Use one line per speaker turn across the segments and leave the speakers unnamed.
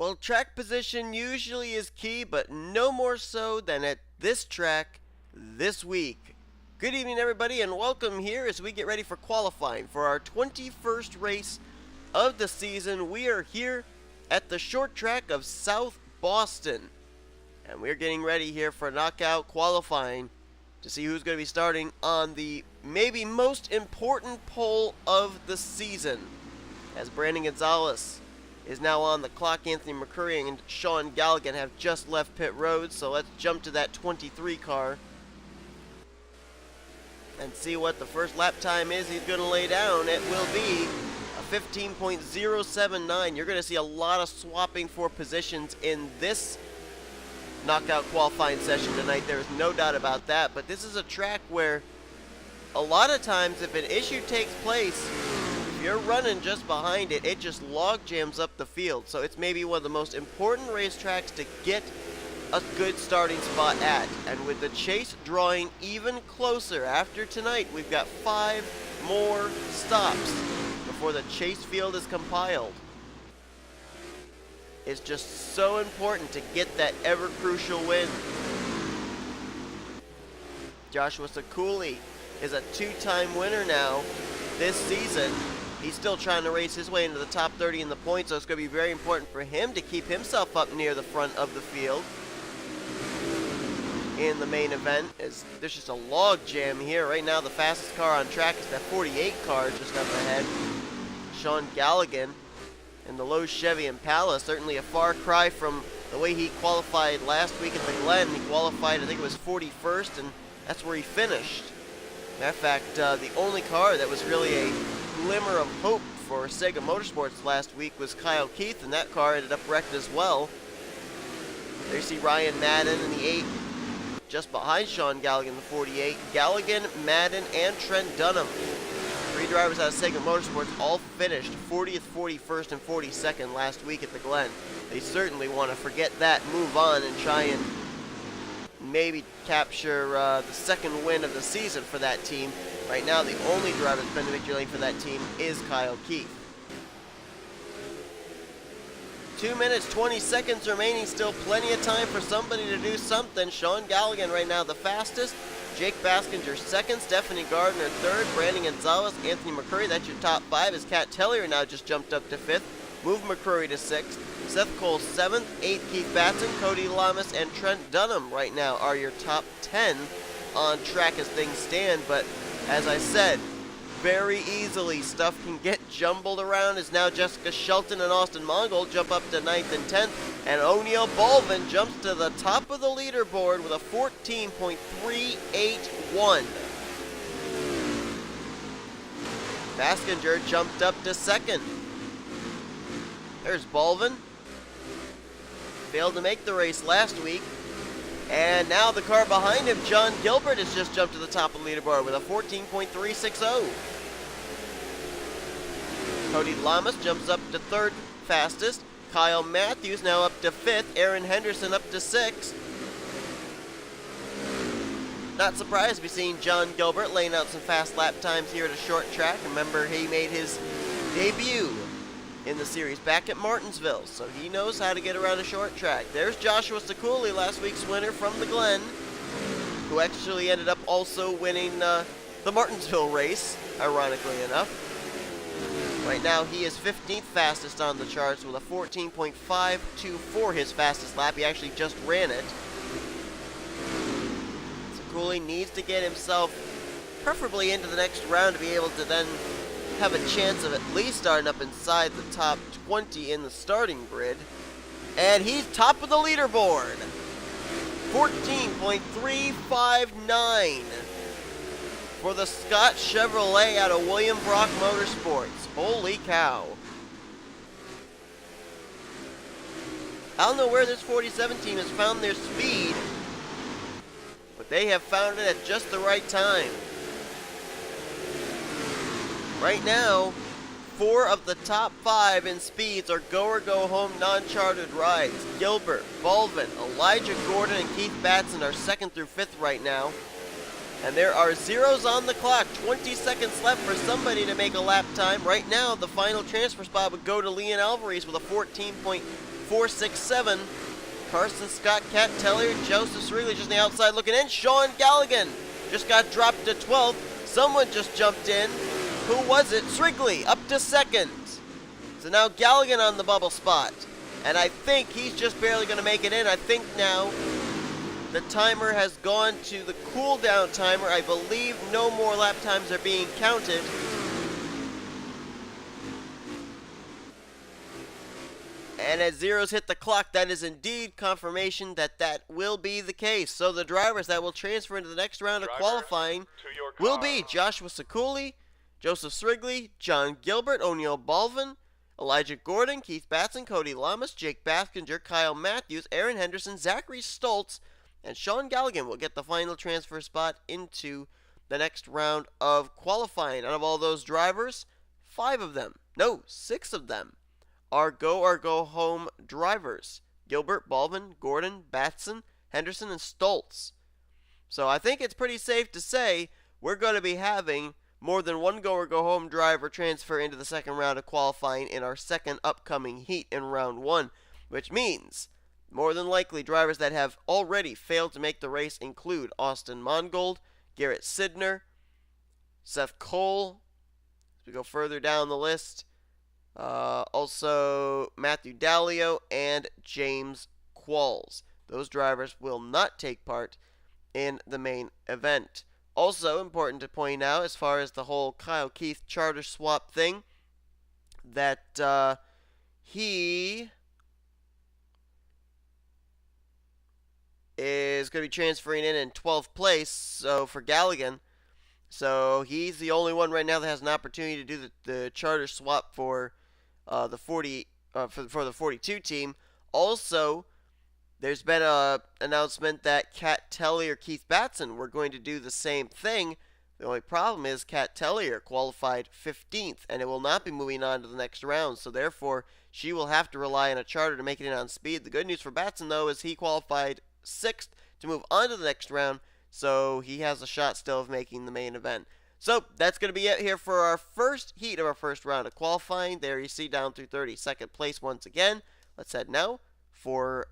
Well, track position usually is key, but no more so than at this track this week. Good evening, everybody, and welcome here as we get ready for qualifying for our 21st race of the season. We are here at the short track of South Boston, and we're getting ready here for knockout qualifying to see who's going to be starting on the maybe most important pole of the season, as Brandon Gonzales is now on the clock. Anthony McCurry and Shaun Gallighan have just left pit road, so let's jump to that 23 car and see what the first lap time is he's going to lay down. It will be a 15.079. You're going to see a lot of swapping for positions in this knockout qualifying session tonight. There's no doubt about that, but this is a track where a lot of times if an issue takes place, you're running just behind it, it just log jams up the field. So it's maybe one of the most important racetracks to get a good starting spot at. And with the chase drawing even closer after tonight, we've got 5 more stops before the chase field is compiled. It's just so important to get that ever crucial win. Joshua Ciculii is a 2-time winner now this season. He's still trying to race his way into the top 30 in the points, so it's going to be very important for him to keep himself up near the front of the field in the main event. As there's just a log jam here. Right now the fastest car on track is that 48 car just up ahead. Shaun Gallighan in the low Chevy Impala, certainly a far cry from the way he qualified last week at the Glen. He qualified, I think it was 41st, and that's where he finished. Matter of fact, the only car that was really a glimmer of hope for Sega Motorsports last week was Kyle Keith, and that car ended up wrecked as well. There you see Ryan Madden in the 8, just behind Shaun Gallighan, the 48. Gallighan, Madden, and Trent Dunham, 3 drivers out of Sega Motorsports, all finished 40th, 41st, and 42nd last week at the Glen. They certainly want to forget that, move on, and try and maybe capture the second win of the season for that team. Right now, the only driver that's been to victory lane for that team is Kyle Keith. 2 minutes, 20 seconds remaining. Still plenty of time for somebody to do something. Shaun Gallighan right now the fastest. Jake Baskinger second. Stephanie Gardner third. Brandon Gonzales, Anthony McCurry. That's your top 5. As Kat Tellier now just jumped up to 5th. Move McCurry to 6th. Seth Cole 7th. 8th Keith Batson. Cody Llamas and Trent Dunham right now are your top 10 on track as things stand. But as I said, very easily stuff can get jumbled around, as now Jessica Shelton and Austin Mongol jump up to 9th and 10th, and O'Neal Bolvin jumps to the top of the leaderboard with a 14.381. Baskinger jumped up to 2nd. There's Bolvin. Failed to make the race last week. And now the car behind him, John Gilbert, has just jumped to the top of the leaderboard with a 14.360. Cody Llamas jumps up to 3rd fastest. Kyle Matthews now up to 5th. Aaron Henderson up to 6th. Not surprised to be seeing John Gilbert laying out some fast lap times here at a short track. Remember, he made his debut in the series back at Martinsville, so he knows how to get around a short track. There's Joshua Ciculii, last week's winner from the Glen, who actually ended up also winning the Martinsville race, ironically enough. Right now he is 15th fastest on the charts with a 14.524 his fastest lap. He actually just ran it. Ciculii needs to get himself preferably into the next round to be able to then have a chance of at least starting up inside the top 20 in the starting grid. And he's top of the leaderboard. 14.359 for the Scott Chevrolet out of William Brock Motorsports. Holy cow. I don't know where this 47 team has found their speed, but they have found it at just the right time. Right now, 4 of the top 5 in speeds are go or go home non-chartered rides. Gilbert, Bolvin, Elijah Gordon, and Keith Batson are 2nd through 5th right now. And there are zeros on the clock. 20 seconds left for somebody to make a lap time. Right now, the final transfer spot would go to Leon Alvarise with a 4, 6, 7. Carson Scott, Tellier, Joseph Srigley just on the outside looking in. Shaun Gallighan just got dropped to 12th. Someone just jumped in. Who was it? Srigley up to 2nd. So now Gallighan on the bubble spot. And I think he's just barely going to make it in. I think now the timer has gone to the cool down timer. I believe no more lap times are being counted. And as zeros hit the clock, that is indeed confirmation that that will be the case. So the drivers that will transfer into the next round of qualifying will be Joshua Ciculii, Joseph Srigley, John Gilbert, O'Neal Baldwin, Elijah Gordon, Keith Batson, Cody Llamas, Jake Baskinger, Kyle Matthews, Aaron Henderson, Zachary Stultz, and Shaun Gallighan will get the final transfer spot into the next round of qualifying. Out of all those drivers, 6 of them are go home drivers. Gilbert, Baldwin, Gordon, Batson, Henderson, and Stultz. So I think it's pretty safe to say we're going to be having more than one go home driver transfer into the second round of qualifying in our second upcoming heat in round 1, which means more than likely drivers that have already failed to make the race include Austin Mongold, Garrett Sidner, Seth Cole, as we go further down the list, also Matthew Dallio and James Qualls. Those drivers will not take part in the main event. Also important to point out, as far as the whole Kyle Keith charter swap thing, that he is going to be transferring in 12th place, so for Gallighan. So he's the only one right now that has an opportunity to do the charter swap for the 42 team. Also, there's been an announcement that Tellier or Keith Batson were going to do the same thing. The only problem is Tellier qualified 15th, and it will not be moving on to the next round. So therefore, she will have to rely on a charter to make it in on speed. The good news for Batson, though, is he qualified 6th to move on to the next round. So he has a shot still of making the main event. So that's going to be it here for our first heat of our first round of qualifying. There you see down through 32nd place once again. Let's head now for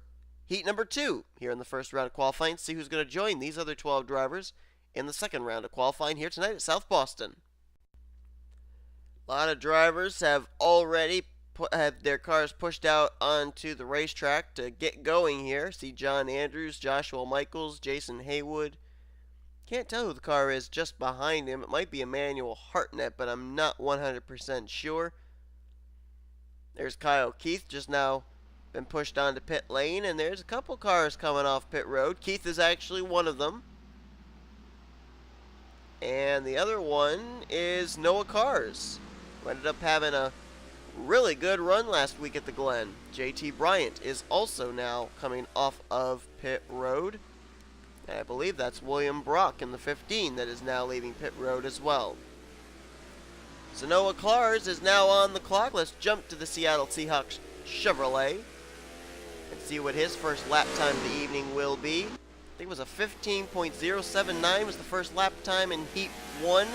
heat number 2 here in the first round of qualifying. See who's going to join these other 12 drivers in the second round of qualifying here tonight at South Boston. A lot of drivers have already had their cars pushed out onto the racetrack to get going here. See John Andrews, Joshua Michaels, Jason Haywood. Can't tell who the car is just behind him. It might be Emmanuel Hartnett, but I'm not 100% sure. There's Kyle Keith, just now been pushed onto pit lane, and there's a couple cars coming off pit road. Keith is actually one of them. And the other one is Noah Cars, who ended up having a really good run last week at the Glen. JT Bryant is also now coming off of pit road. I believe that's William Brock in the 15 that is now leaving pit road as well. So Noah Cars is now on the clock. Let's jump to the Seattle Seahawks Chevrolet and see what his first lap time of the evening will be. I think it was a 15.079 was the first lap time in Heat 1.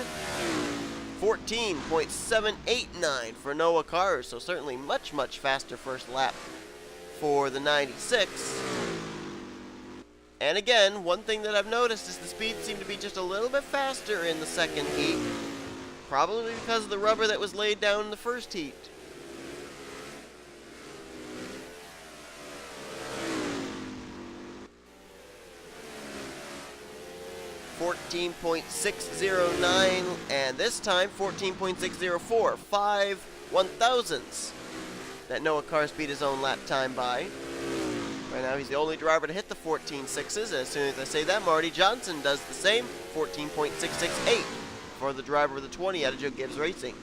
14.789 for Noah Cars, so certainly much faster first lap for the 96. And again, one thing that I've noticed is the speed seemed to be just a little bit faster in the second heat. Probably because of the rubber that was laid down in the first heat. .609, and this time 14.604. 5 1,000ths that Noah Cars beat his own lap time by. Right now, he's the only driver to hit the 14.6s. As soon as I say that, Marty Johnson does the same. 14.668 for the driver of the 20 out of Joe Gibbs Racing.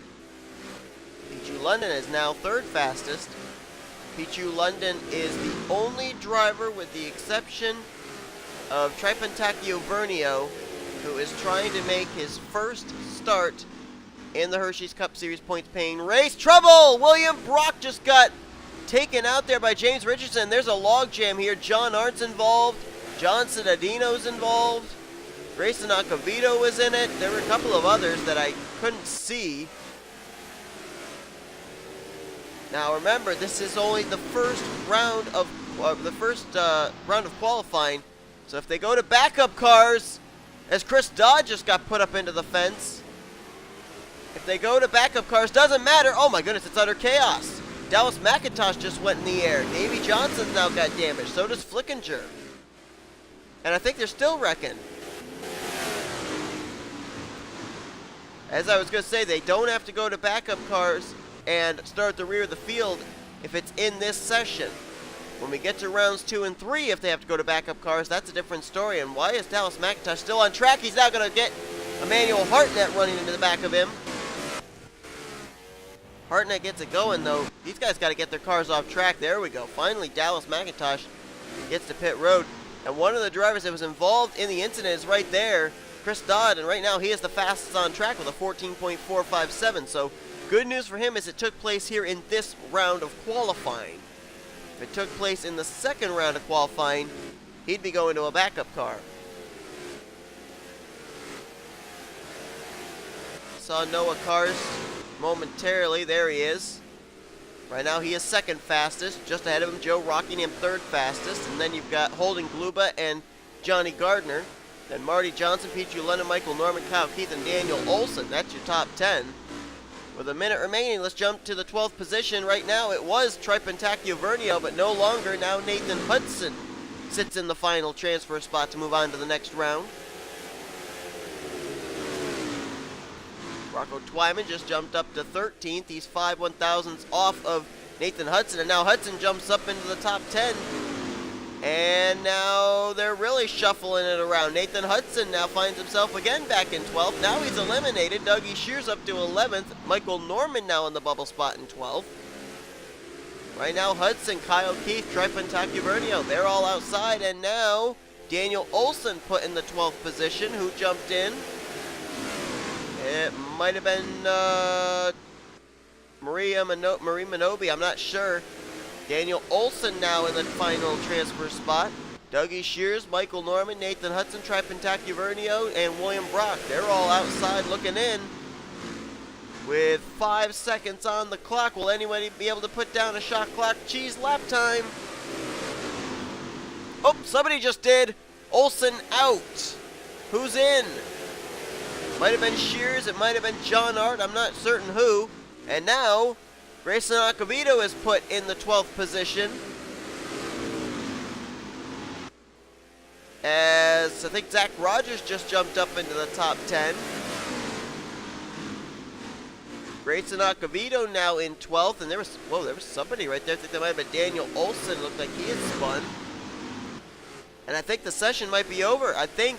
Pichu London is now third fastest. Pichu London is the only driver, with the exception of Tripantakio Vernio, who is trying to make his first start in the Hersheys Cup Series points-paying race. Trouble! William Brock just got taken out there by James Richardson. There's a logjam here. John Arndt's involved. John Cittadino's involved. Grayson Acevedo was in it. There were a couple of others that I couldn't see. Now remember, this is only the first round of qualifying. So if they go to backup cars, as Chris Dodd just got put up into the fence, if they go to backup cars, doesn't matter. Oh my goodness, it's utter chaos. Dallas McIntosh just went in the air. Davey Johnson's now got damaged. So does Flickinger. And I think they're still wrecking. As I was going to say, they don't have to go to backup cars and start at the rear of the field if it's in this session. When we get to rounds 2 and 3, if they have to go to backup cars, that's a different story. And why is Dallas McIntosh still on track? He's now going to get Emmanuel Hartnett running into the back of him. Hartnett gets it going, though. These guys got to get their cars off track. There we go. Finally, Dallas McIntosh gets to pit road. And one of the drivers that was involved in the incident is right there, Chris Dodd. And right now, he is the fastest on track with a 14.457. So good news for him is it took place here in this round of qualifying. If it took place in the second round of qualifying, he'd be going to a backup car. Saw Noah Cars momentarily. There he is. Right now he is second fastest. Just ahead of him, Joe Rockingham third fastest. And then you've got Holden Golden and Jonny Gardner. Then Marty Johnson, Pichu Lennon, Michael Norman, Kyle Keith, and Daniel Olson. That's your top 10. With a minute remaining, let's jump to the 12th position. Right now it was Tripentacchio-Vernio, but no longer. Now Nathan Hudson sits in the final transfer spot to move on to the next round. Rocco Twyman just jumped up to 13th. He's 5 1,000ths off of Nathan Hudson, and now Hudson jumps up into the top 10. And now they're really shuffling it around. Nathan Hudson now finds himself again back in 12th. Now he's eliminated. Dougie Shears up to 11th. Michael Norman now in the bubble spot in 12th. Right now Hudson, Kyle Keith, Tripentacchio-Vernio, they're all outside. And now Daniel Olson put in the 12th position. Who jumped in? It might have been Marie Minobi, I'm not sure. Daniel Olson now in the final transfer spot. Dougie Shears, Michael Norman, Nathan Hudson, Tripentacchio-Vernio, and William Brock. They're all outside looking in. With 5 seconds on the clock, will anybody be able to put down a shot clock cheese lap time? Oh, somebody just did. Olson out. Who's in? Might have been Shears, it might have been John Arndt, I'm not certain who. And now, Grayson Acevedo is put in the 12th position. As I think Zach Rogers just jumped up into the top 10. Grayson Acevedo now in 12th, and there was somebody right there. I think that might have been Daniel Olson. Looked like he had spun. And I think the session might be over. I think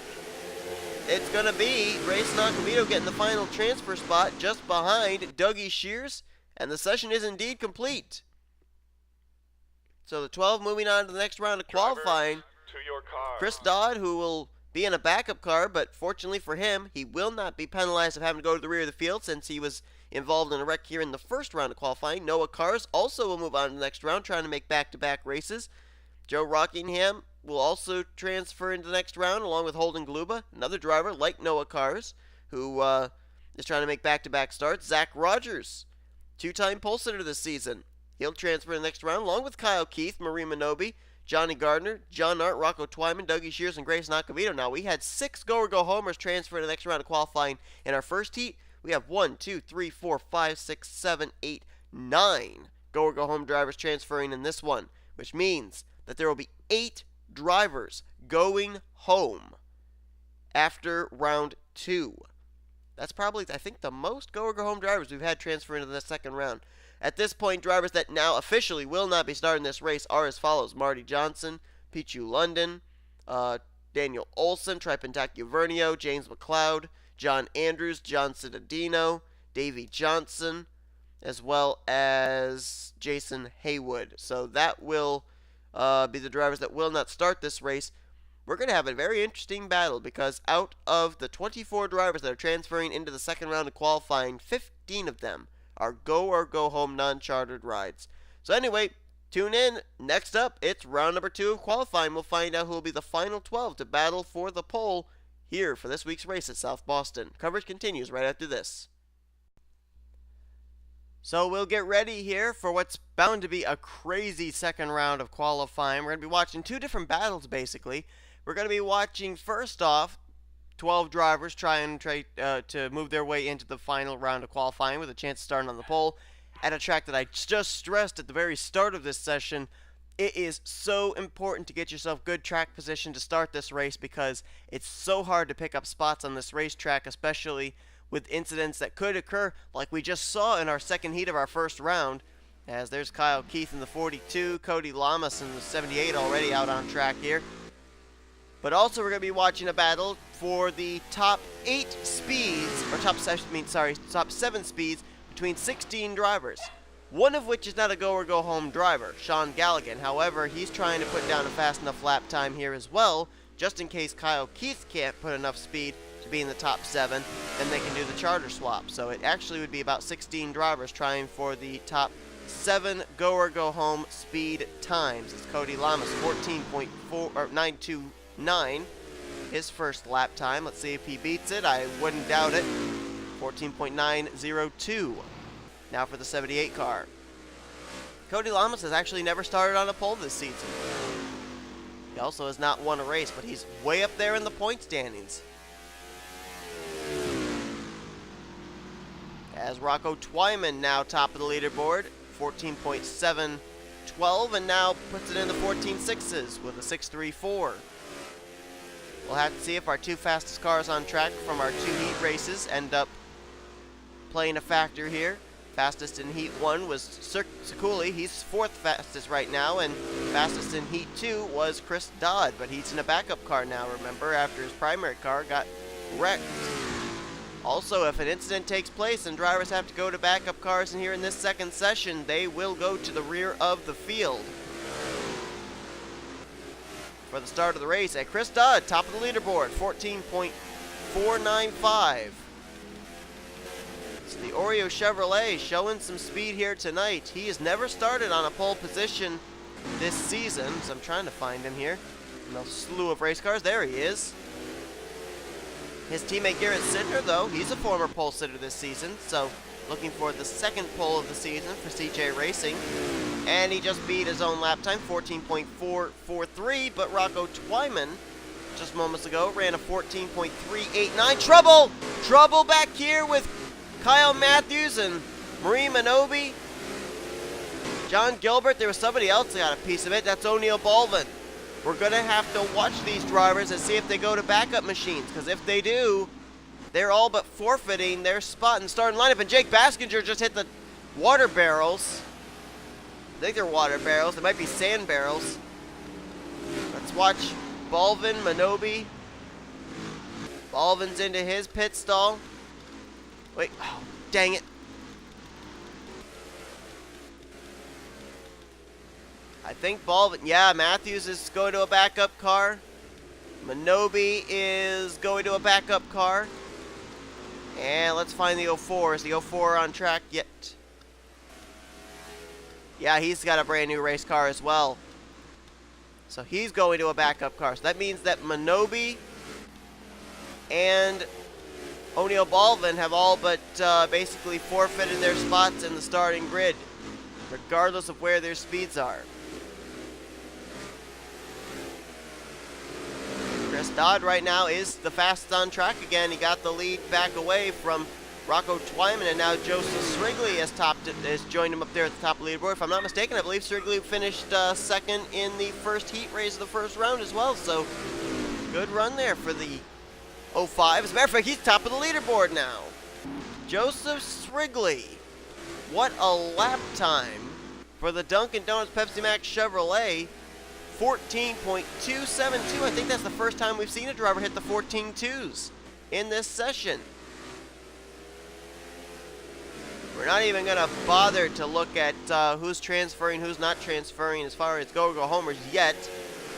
it's going to be Grayson Acevedo getting the final transfer spot just behind Dougie Shears. And the session is indeed complete. So the 12 moving on to the next round of qualifying.
To your car.
Chris Dodd, who will be in a backup car, but fortunately for him, he will not be penalized of having to go to the rear of the field since he was involved in a wreck here in the first round of qualifying. Noah Cars also will move on to the next round, trying to make back-to-back races. Joe Rockingham will also transfer into the next round, along with Holden Golden, another driver like Noah Cars, who is trying to make back-to-back starts. Zach Rogers, two-time pole sitter this season. He'll transfer in the next round, along with Kyle Keith, Marie Minobi, Jonny Gardner, John Arndt, Rocco Twyman, Dougie Shears, and Grayson Acevedo. Now, we had 6 go-or-go-homers transfer in the next round of qualifying. In our first heat, we have 1, 2, 3, 4, 5, 6, 7, 8, 9 go-or-go-home drivers transferring in this one, which means that there will be 8 drivers going home after round 2. That's probably, I think, the most go-or-go-home drivers we've had transfer into the second round. At this point, drivers that now officially will not be starting this race are as follows: Marty Johnson, Pichu London, Daniel Olson, Tripentacchio-Vernio, James McLeod, John Andrews, John Cittadino, Davey Johnson, as well as Jason Haywood. So that will be the drivers that will not start this race. We're going to have a very interesting battle because out of the 24 drivers that are transferring into the second round of qualifying, 15 of them are go-or-go-home non-chartered rides. So anyway, tune in. Next up, it's round number 2 of qualifying. We'll find out who will be the final 12 to battle for the pole here for this week's race at South Boston. Coverage continues right after this. So we'll get ready here for what's bound to be a crazy second round of qualifying. We're going to be watching two different battles, basically. We're going to be watching, first off, 12 drivers trying to move their way into the final round of qualifying with a chance of starting on the pole at a track that I just stressed at the very start of this session. It is so important to get yourself good track position to start this race because it's so hard to pick up spots on this racetrack, especially with incidents that could occur like we just saw in our second heat of our first round, as there's Kyle Keith in the 42, Cody Llamas in the 78 already out on track here. But also we're going to be watching a battle for the top 8 speeds, or top 7 speeds between 16 drivers. One of which is not a go or go home driver, Shaun Gallighan. However, he's trying to put down a fast enough lap time here as well, just in case Kyle Keith can't put enough speed to be in the top 7, then they can do the charter swap. So it actually would be about 16 drivers trying for the top 7 go or go home speed times. It's Cody Llamas, 14.929, his first lap time. Let's see if he beats it. I wouldn't doubt it. 14.902. Now for the 78 car. Cody Llamas has actually never started on a pole this season. He also has not won a race, but he's way up there in the point standings. As Rocco Twyman now top of the leaderboard, 14.712, and now puts it in the 14.6s with a 6.34. We'll have to see if our two fastest cars on track from our 2 heat races end up playing a factor here. Fastest in Heat 1 was Ciculii. He's 4th fastest right now, and fastest in Heat 2 was Chris Dodd, but he's in a backup car now, remember, after his primary car got wrecked. Also, if an incident takes place and drivers have to go to backup cars in here in this second session, they will go to the rear of the field. For the start of the race, at Chris Dodd, top of the leaderboard, 14.495. The Oreo Chevrolet showing some speed here tonight. He has never started on a pole position this season, so I'm trying to find him here in a slew of race cars. There he is. His teammate Garrett Sidner, though, he's a former pole sitter this season, so looking for the second pole of the season for CJ Racing. And he just beat his own lap time, 14.443, but Rocco Twyman, just moments ago, ran a 14.389. Trouble back here with Kyle Matthews and Marie Minobi. John Gilbert, there was somebody else that got a piece of it. That's O'Neal Baldwin. We're going to have to watch these drivers and see if they go to backup machines, because if they do, they're all but forfeiting their spot in the starting lineup. And Jake Baskinger just hit the water barrels. I think they're water barrels. They might be sand barrels. Let's watch Baldwin, Minobi. Baldwin's into his pit stall. Wait, oh, dang it. I think Baldwin, yeah, Matthews is going to a backup car. Minobi is going to a backup car. And let's find the 04. Is the 04 on track yet? Yeah, he's got a brand new race car as well. So he's going to a backup car. So that means that Minobi and O'Neal Baldwin have all but basically forfeited their spots in the starting grid, regardless of where their speeds are. Chris Dodd right now is the fastest on track again. He got the lead back away from Rocco Twyman, and now Joseph Srigley has joined him up there at the top of the leaderboard. If I'm not mistaken, I believe Srigley finished second in the first heat race of the first round as well, so good run there for the 05. As a matter of fact, he's top of the leaderboard now. Joseph Srigley. What a lap time for the Dunkin' Donuts Pepsi Max Chevrolet. 14.272. I think that's the first time we've seen a driver hit the 14.2s in this session. We're not even going to bother to look at who's transferring, who's not transferring as far as go homers yet.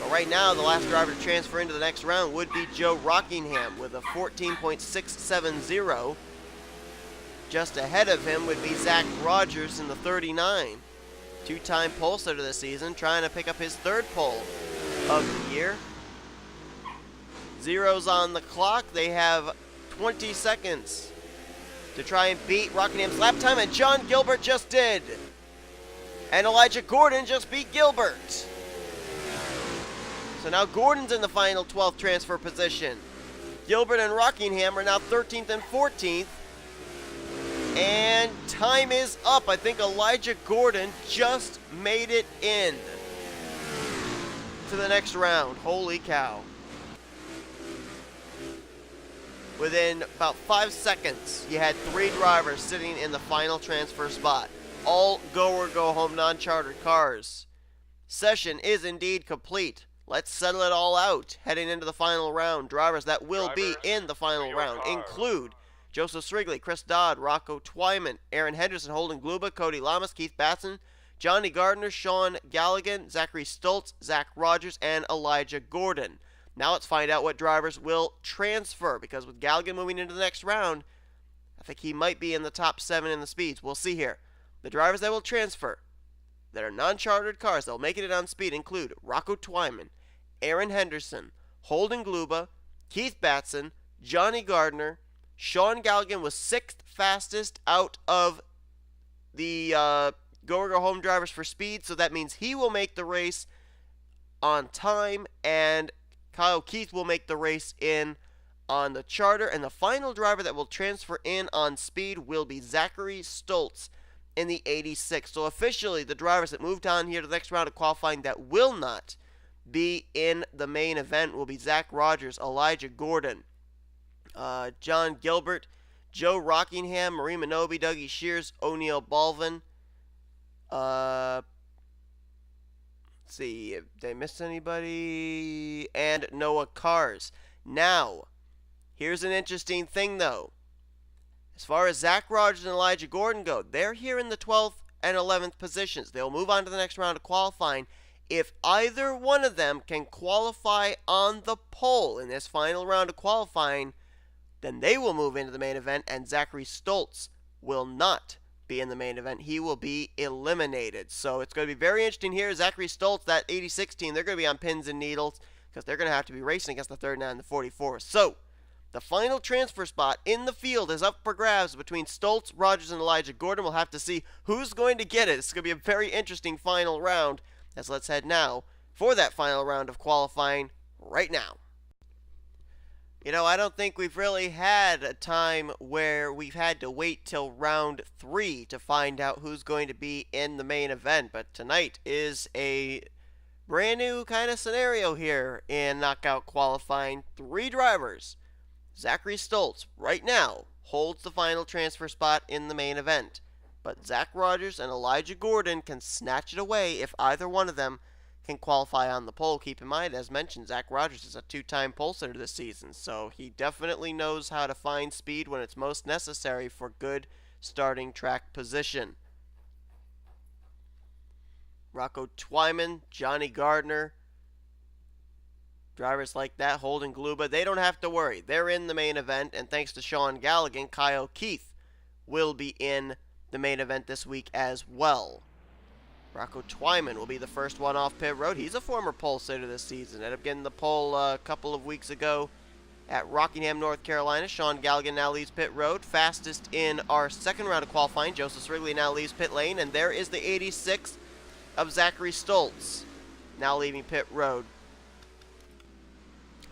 But right now, the last driver to transfer into the next round would be Joe Rockingham with a 14.670. Just ahead of him would be Zach Rogers in the 39. Two-time pole sitter this season, trying to pick up his 3rd pole of the year. Zeros on the clock. They have 20 seconds to try and beat Rockingham's lap time, and John Gilbert just did. And Elijah Gordon just beat Gilbert. So now Gordon's in the final 12th transfer position. Gilbert and Rockingham are now 13th and 14th. And time is up. I think Elijah Gordon just made it in to the next round. Holy cow. Within about 5 seconds, you had 3 drivers sitting in the final transfer spot. All go or go home non-chartered cars. Session is indeed complete. Let's settle it all out. Heading into the final round, drivers that will be in the final round include Joseph Srigley, Chris Dodd, Rocco Twyman, Aaron Henderson, Holden Golden, Cody Llamas, Keith Batson, Jonny Gardner, Shaun Gallighan, Zachary Stultz, Zach Rogers, and Elijah Gordon. Now let's find out what drivers will transfer, because with Gallighan moving into the next round, I think he might be in the top 7 in the speeds. We'll see here. The drivers that will transfer that are non-chartered cars that will make it on speed include Rocco Twyman, Aaron Henderson, Holden Golden, Keith Batson, Jonny Gardner. Shaun Gallighan was 6th fastest out of the go-or-go-home drivers for speed, so that means he will make the race on time, and Kyle Keith will make the race in on the charter. And the final driver that will transfer in on speed will be Zachary Stultz in the 86. So officially, the drivers that moved on here to the next round of qualifying that will not be in the main event will be Zach Rogers, Elijah Gordon, John Gilbert, Joe Rockingham, Marie Minobi, Dougie Shears, O'Neal Balvin. Let's see, did I miss anybody? And Noah Cars. Now, here's an interesting thing though. As far as Zach Rogers and Elijah Gordon go, they're here in the 12th and 11th positions. They'll move on to the next round of qualifying. If either one of them can qualify on the pole in this final round of qualifying, then they will move into the main event, and Zachary Stultz will not be in the main event. He will be eliminated. So it's going to be very interesting here. Zachary Stultz, that 86 team, they're going to be on pins and needles because they're going to have to be racing against the 39 and the 44. So the final transfer spot in the field is up for grabs between Stultz, Rogers, and Elijah Gordon. We'll have to see who's going to get it. It's going to be a very interesting final round. As let's head now for that final round of qualifying right now. You know, I don't think we've really had a time where we've had to wait till round 3 to find out who's going to be in the main event. But tonight is a brand new kind of scenario here in knockout qualifying. 3 drivers. Zachary Stultz right now holds the final transfer spot in the main event. But Zach Rogers and Elijah Gordon can snatch it away if either one of them can qualify on the pole. Keep in mind, as mentioned, Zach Rogers is a 2-time pole sitter this season, so he definitely knows how to find speed when it's most necessary for good starting track position. Rocco Twyman, Jonny Gardner, drivers like that, Holden Golden, they don't have to worry. They're in the main event, and thanks to Shaun Gallighan, Kyle Keith will be in the main event this week as well. Rocco Twyman will be the first one off pit road. He's a former pole sitter this season. Ended up getting the pole a couple of weeks ago at Rockingham, North Carolina. Shaun Gallighan now leaves pit road. Fastest in our second round of qualifying. Joseph Srigley now leaves pit lane. And there is the 86 of Zachary Stultz now leaving pit road.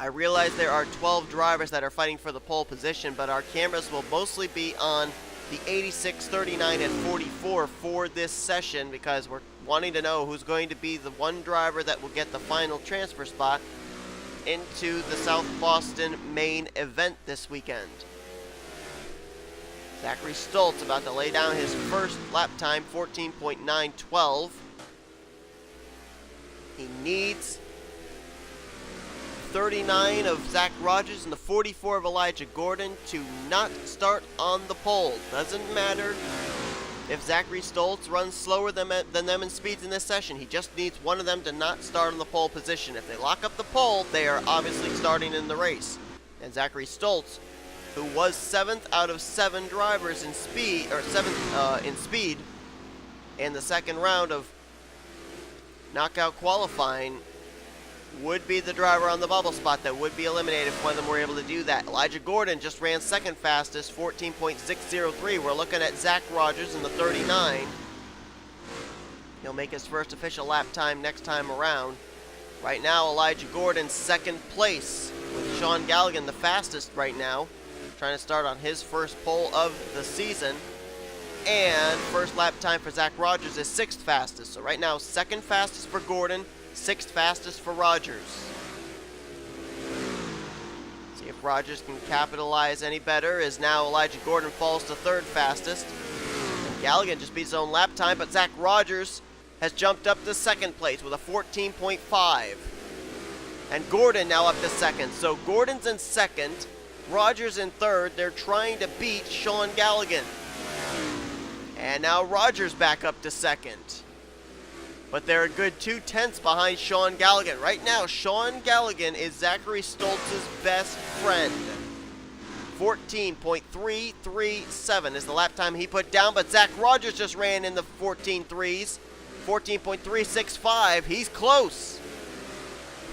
I realize there are 12 drivers that are fighting for the pole position, but our cameras will mostly be on the 86, 39, and 44 for this session because we're wanting to know who's going to be the one driver that will get the final transfer spot into the South Boston main event this weekend. Zachary Stultz about to lay down his first lap time, 14.912. He needs 39 of Zach Rogers and the 44 of Elijah Gordon to not start on the pole. Doesn't matter if Zachary Stultz runs slower than them in speeds in this session. He just needs one of them to not start on the pole position. If they lock up the pole, they are obviously starting in the race. And Zachary Stultz, who was 7th out of 7 drivers in speed, or 7th in speed in the second round of knockout qualifying, would be the driver on the bubble spot that would be eliminated if one of them were able to do that. Elijah Gordon just ran second fastest, 14.603. We're looking at Zach Rogers in the 39. He'll make his first official lap time next time around. Right now, Elijah Gordon second place with Shaun Gallighan the fastest right now, trying to start on his first pole of the season. And first lap time for Zach Rogers is sixth fastest. So right now, second fastest for Gordon, sixth fastest for Rogers. See if Rogers can capitalize any better, as now Elijah Gordon falls to third fastest. And Gallighan just beats his own lap time, but Zach Rogers has jumped up to second place with a 14.5. And Gordon now up to second. So Gordon's in second, Rogers in third. They're trying to beat Shaun Gallighan. And now Rogers back up to second. But they're a good 2/10 behind Shaun Gallighan. Right now, Shaun Gallighan is Zachary Stultz's best friend. 14.337 is the lap time he put down, but Zach Rogers just ran in the 14.3s. 14.365. He's close.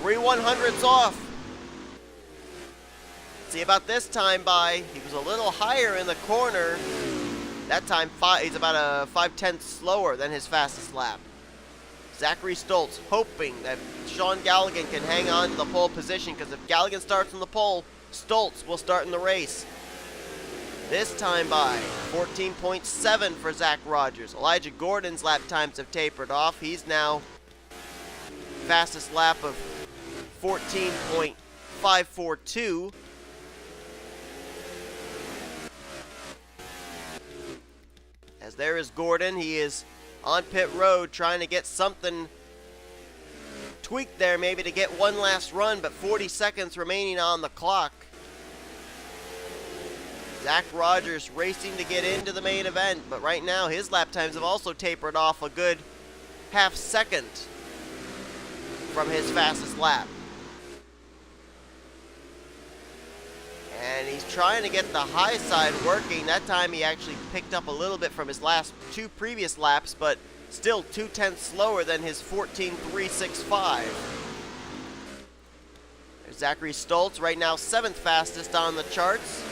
3/100ths off. See about this time by, he was a little higher in the corner. That time, he's about a 5/10 slower than his fastest lap. Zachary Stultz hoping that Shaun Gallighan can hang on to the pole position, because if Gallighan starts on the pole, Stultz will start in the race. This time by 14.7 for Zach Rogers. Elijah Gordon's lap times have tapered off. He's now fastest lap of 14.542. As there is Gordon, he is on pit road trying to get something tweaked there, maybe to get one last run, but 40 seconds remaining on the clock. Zach Rogers racing to get into the main event, but right now his lap times have also tapered off a good half second from his fastest lap. And he's trying to get the high side working. That time he actually picked up a little bit from his last two previous laps, but still 2/10 slower than his 14.365. There's Zachary Stultz, right now 7th fastest on the charts.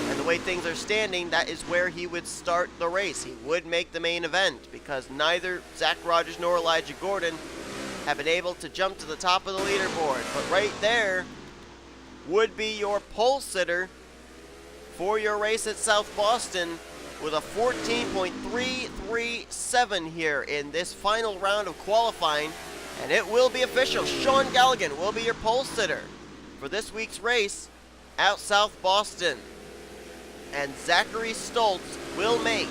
And the way things are standing, that is where he would start the race. He would make the main event, because neither Zach Rogers nor Elijah Gordon have been able to jump to the top of the leaderboard. But right there would be your pole sitter for your race at South Boston, with a 14.337 here in this final round of qualifying. And it will be official. Shaun Gallighan will be your pole sitter for this week's race out South Boston. And Zachary Stultz will make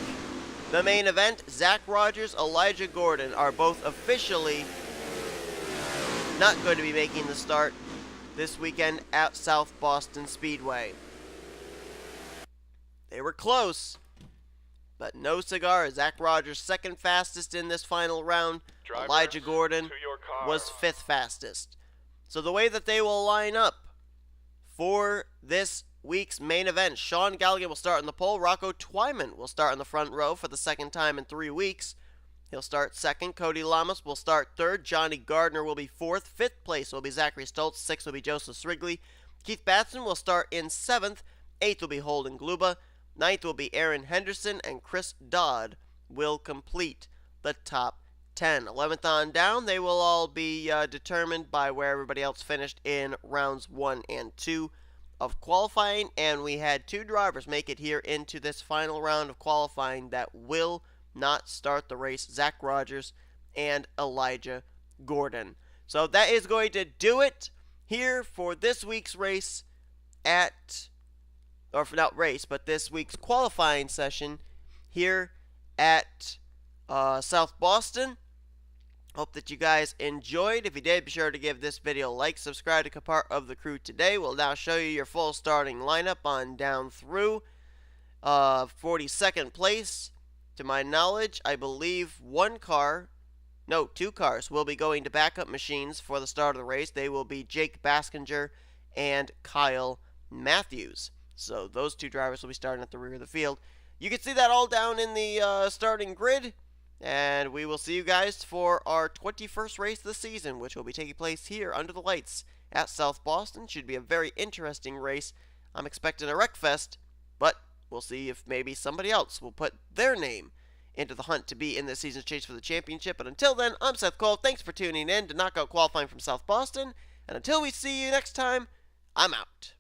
the main event. Zach Rogers, Elijah Gordon are both officially not going to be making the start this weekend at South Boston Speedway. They were close, but no cigar. Zach Rogers second fastest in this final round. Drivers, Elijah Gordon was 5th fastest. So the way that they will line up for this week's main event, Shaun Gallighan will start in the pole. Rocco Twyman will start in the front row for the second time in 3 weeks. He'll start second. Cody Llamas will start third. Jonny Gardner will be 4th. 5th place will be Zachary Stultz. 6th will be Joseph Srigley. Keith Batson will start in 7th. 8th will be Holden Golden. 9th will be Aaron Henderson. And Chris Dodd will complete the top 10. 11th on down, they will all be determined by where everybody else finished in rounds 1 and 2 of qualifying. And we had 2 drivers make it here into this final round of qualifying that will not start the race: Zach Rogers and Elijah Gordon. So that is going to do it here for this week's race at, or for not race, but this week's qualifying session here at South Boston. Hope that you guys enjoyed. If you did, be sure to give this video a like, subscribe to become part of the crew today. We'll now show you your full starting lineup on down through 42nd place. To my knowledge, I believe 2 cars will be going to backup machines for the start of the race. They will be Jake Baskinger and Kyle Matthews. So those 2 drivers will be starting at the rear of the field. You can see that all down in the starting grid. And we will see you guys for our 21st race of the season, which will be taking place here under the lights at South Boston. Should be a very interesting race. I'm expecting a wreck fest, but we'll see if maybe somebody else will put their name into the hunt to be in this season's chase for the championship. But until then, I'm Seth Cole. Thanks for tuning in to Knockout Qualifying from South Boston. And until we see you next time, I'm out.